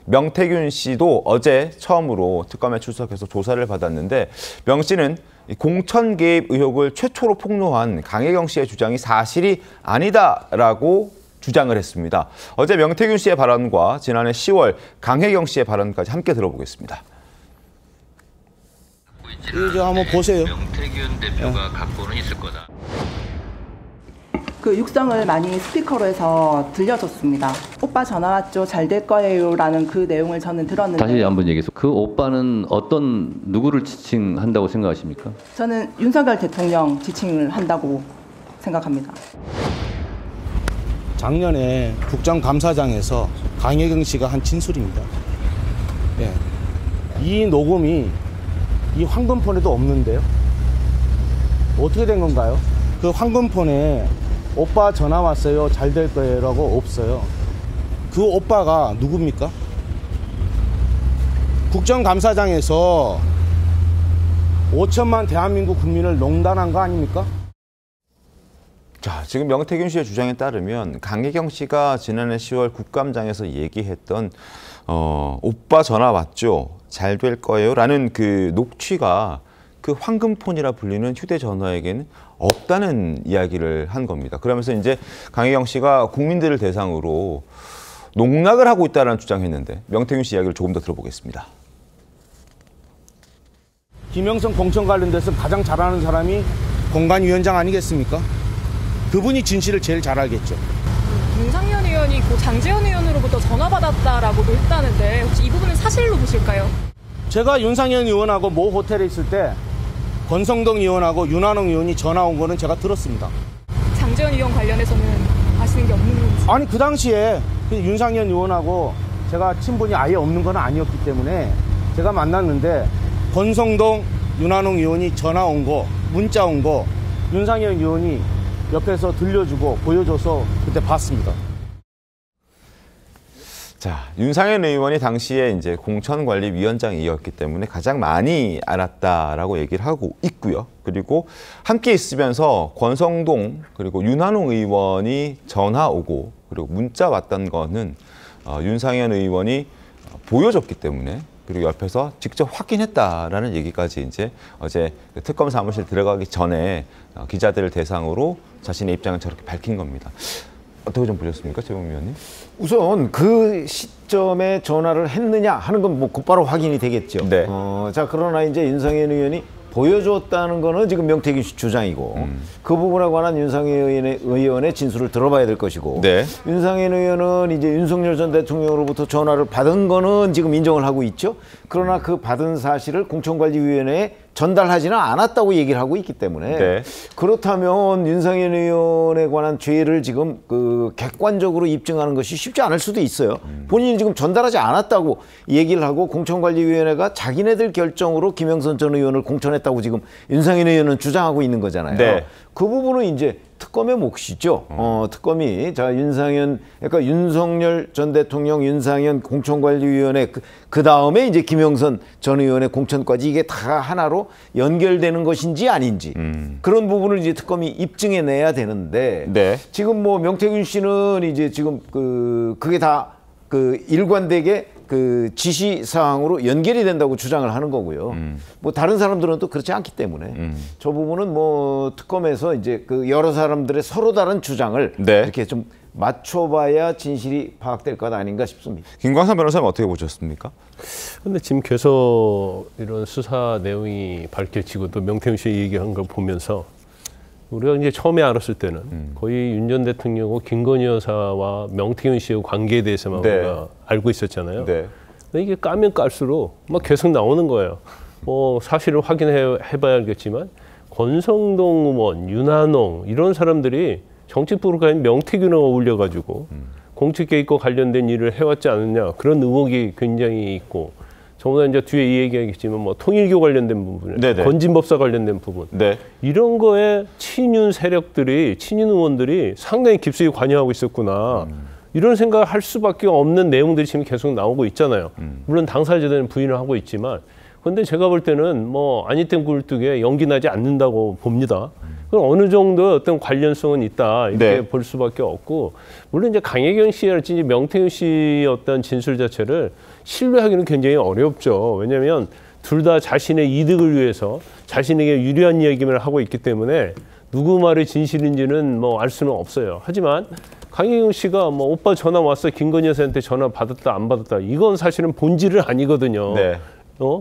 명태균 씨도 어제 처음으로 특검에 출석해서 조사를 받았는데 명 씨는 공천 개입 의혹을 최초로 폭로한 강혜경 씨의 주장이 사실이 아니다라고 주장을 했습니다. 어제 명태균 씨의 발언과 지난해 10월 강혜경 씨의 발언까지 함께 들어보겠습니다. 이거 한번 보세요. 명태균 대표가 갖고는 있을 거다. 그 육성을 많이 스피커로 해서 들려줬습니다. 오빠 전화 왔죠? 잘 될 거예요 라는 그 내용을 저는 들었는데. 다시 한번 얘기해서 그 오빠는 어떤 누구를 지칭한다고 생각하십니까? 저는 윤석열 대통령 지칭을 한다고 생각합니다. 작년에 국정감사장에서 강혜경 씨가 한 진술입니다. 예. 이 녹음이 이 황금폰에도 없는데요. 어떻게 된 건가요? 그 황금폰에 오빠 전화 왔어요. 잘 될 거예요. 라고 없어요. 그 오빠가 누굽니까? 국정감사장에서 5천만 대한민국 국민을 농단한 거 아닙니까? 자, 지금 명태균 씨의 주장에 따르면 강혜경 씨가 지난해 10월 국감장에서 얘기했던 오빠 전화 왔죠? 잘 될 거예요? 라는 그 녹취가 그 황금폰이라 불리는 휴대전화에게는 없다는 이야기를 한 겁니다. 그러면서 이제 강혜경 씨가 국민들을 대상으로 농락을 하고 있다는 주장했는데 명태균 씨 이야기를 조금 더 들어보겠습니다. 김영선 공천 관련돼서 가장 잘 아는 사람이 공관위원장 아니겠습니까? 그분이 진실을 제일 잘 알겠죠. 윤상현 의원이 고 장제원 의원으로부터 전화받았다라고도 했다는데 혹시 이 부분은 사실로 보실까요? 제가 윤상현 의원하고 모 호텔에 있을 때 권성동 의원하고 윤한홍 의원이 전화 온 거는 제가 들었습니다. 장제원 의원 관련해서는 아시는 게 없는 건지? 아니 그 당시에 윤상현 의원하고 제가 친분이 아예 없는 건 아니었기 때문에 제가 만났는데 권성동, 윤한홍 의원이 전화 온 거, 문자 온 거 윤상현 의원이 옆에서 들려주고 보여줘서 그때 봤습니다. 자, 윤상현 의원이 당시에 이제 공천관리위원장이었기 때문에 가장 많이 알았다라고 얘기를 하고 있고요. 그리고 함께 있으면서 권성동 그리고 윤한홍 의원이 전화 오고 그리고 문자 왔던 거는 윤상현 의원이 보여줬기 때문에 그리고 옆에서 직접 확인했다라는 얘기까지 이제 어제 특검 사무실 들어가기 전에 기자들을 대상으로 자신의 입장을 저렇게 밝힌 겁니다. 어떻게 좀 보셨습니까, 최범 위원님? 우선 그 시점에 전화를 했느냐 하는 건 뭐 곧바로 확인이 되겠죠. 네. 자, 그러나 이제 윤상현 의원이 보여줬다는 거는 지금 명태균 씨 주장이고 그 부분에 관한 윤상현 의원의 진술을 들어봐야 될 것이고 네. 윤상현 의원은 이제 윤석열 전 대통령으로부터 전화를 받은 거는 지금 인정을 하고 있죠. 그러나 그 받은 사실을 공천관리위원회에 전달하지는 않았다고 얘기를 하고 있기 때문에 네. 그렇다면 윤상현 의원에 관한 죄를 지금 객관적으로 입증하는 것이 쉽지 않을 수도 있어요. 본인이 지금 전달하지 않았다고 얘기를 하고 공천관리위원회가 자기네들 결정으로 김영선 전 의원을 공천했다고 지금 윤상현 의원은 주장하고 있는 거잖아요. 네. 그 부분은 이제 특검의 몫이죠. 특검이 자 윤상현 그러니까 윤석열 전 대통령 윤상현 공천관리위원회 그 다음에 이제 김영선 전 의원의 공천까지 이게 다 하나로 연결되는 것인지 아닌지 그런 부분을 이제 특검이 입증해 내야 되는데 네. 지금 뭐 명태균 씨는 이제 지금 그게 다 일관되게 지시 사항으로 연결이 된다고 주장을 하는 거고요. 뭐 다른 사람들은 또 그렇지 않기 때문에 저 부분은 뭐 특검에서 이제 여러 사람들의 서로 다른 주장을 네. 이렇게 좀 맞춰봐야 진실이 파악될 것 아닌가 싶습니다. 김광삼 변호사님 어떻게 보셨습니까? 근데 지금 계속 이런 수사 내용이 밝혀지고 또 명태균 씨 얘기한 걸 보면서 우리가 이제 처음에 알았을 때는 거의 윤 전 대통령하고 김건희 여사와 명태균 씨의 관계에 대해서만 네. 우리가 알고 있었잖아요. 네. 근데 이게 까면 깔수록 막 계속 나오는 거예요. 뭐 사실을 확인해봐야 알겠지만 권성동 의원, 윤한홍 이런 사람들이 정치부로 가 있는 명태균을 어울려가지고 공직 개입과 관련된 일을 해왔지 않느냐 그런 의혹이 굉장히 있고 저보다 이제 뒤에 이 얘기하겠지만 뭐 통일교 관련된 부분, 건진법사 관련된 부분 네. 이런 거에 친윤 세력들이 친윤 의원들이 상당히 깊숙이 관여하고 있었구나 이런 생각을 할 수밖에 없는 내용들이 지금 계속 나오고 있잖아요. 물론 당사자들은 부인을 하고 있지만 근데 제가 볼 때는 뭐 아니땐 굴뚝에 연기 나지 않는다고 봅니다. 그럼 어느 정도 어떤 관련성은 있다 이렇게 네. 볼 수밖에 없고, 물론 이제 강혜경 씨랄지 명태균 씨의 어떤 진술 자체를 신뢰하기는 굉장히 어렵죠. 왜냐하면 둘 다 자신의 이득을 위해서 자신에게 유리한 이야기만 하고 있기 때문에 누구 말이 진실인지는 뭐 알 수는 없어요. 하지만 강혜경 씨가 뭐 오빠 전화 왔어, 김건희 여사한테 전화 받았다 안 받았다, 이건 사실은 본질은 아니거든요. 네.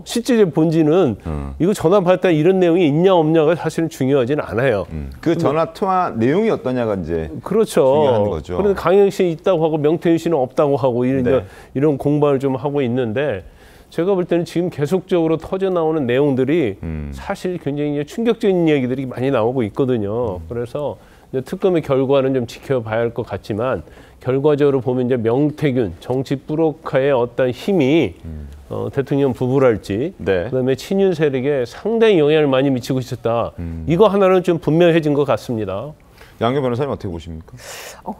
실질의 본질은 이거 전화 받았다 이런 내용이 있냐 없냐가 사실은 중요하진 않아요. 그 전화 통화 내용이 어떠냐가 이제 그렇죠. 중요한 거죠. 그런데 강혜경 씨 있다고 하고 명태균 씨는 없다고 하고 이런 네. 이런 공방을 좀 하고 있는데, 제가 볼 때는 지금 계속적으로 터져 나오는 내용들이 사실 굉장히 충격적인 이야기들이 많이 나오고 있거든요. 그래서 이제 특검의 결과는 좀 지켜봐야 할 것 같지만, 결과적으로 보면 이제 명태균 정치 뿌로카의 어떤 힘이 대통령 부부랄지, 네. 그다음에 친윤 세력에 상당히 영향을 많이 미치고 있었다. 이거 하나는 좀 분명해진 것 같습니다. 양교 변호사님 어떻게 보십니까?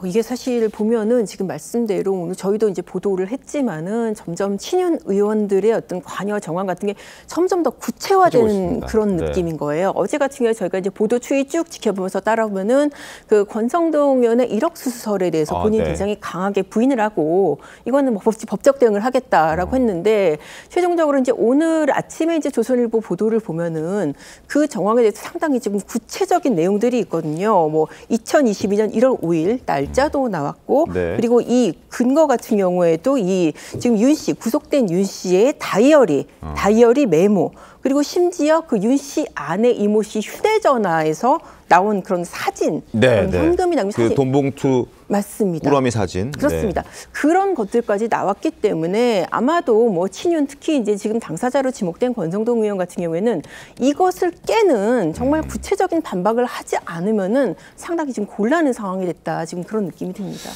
이게 사실 보면은 지금 말씀대로 오늘 저희도 이제 보도를 했지만은 점점 친윤 의원들의 어떤 관여 정황 같은 게 점점 더 구체화되는 있습니다. 그런 네. 느낌인 거예요. 어제 같은 경우에 저희가 이제 보도 추이 쭉 지켜보면서 따라보면은 그 권성동 의원의 1억 수수설에 대해서 본인 네. 굉장히 강하게 부인을 하고, 이거는 뭐 법적 대응을 하겠다라고 했는데, 최종적으로 이제 오늘 아침에 이제 조선일보 보도를 보면은 그 정황에 대해서 상당히 지금 구체적인 내용들이 있거든요. 뭐 2022년 1월 5일 날짜도 나왔고, 네. 그리고 이 근거 같은 경우에도 이 지금 윤 씨, 구속된 윤 씨의 다이어리 메모, 그리고 심지어 그 윤 씨 아내 이모 씨 휴대전화에서 나온 그런 사진, 그런 현금이 남긴 사진. 그 돈봉투 맞습니다. 우러미 사진. 그렇습니다. 그런 것들까지 나왔기 때문에 아마도 뭐 친윤, 특히 이제 지금 당사자로 지목된 권성동 의원 같은 경우에는 이것을 깨는 정말 구체적인 반박을 하지 않으면은 상당히 지금 곤란한 상황이 됐다, 지금 그런 느낌이 듭니다.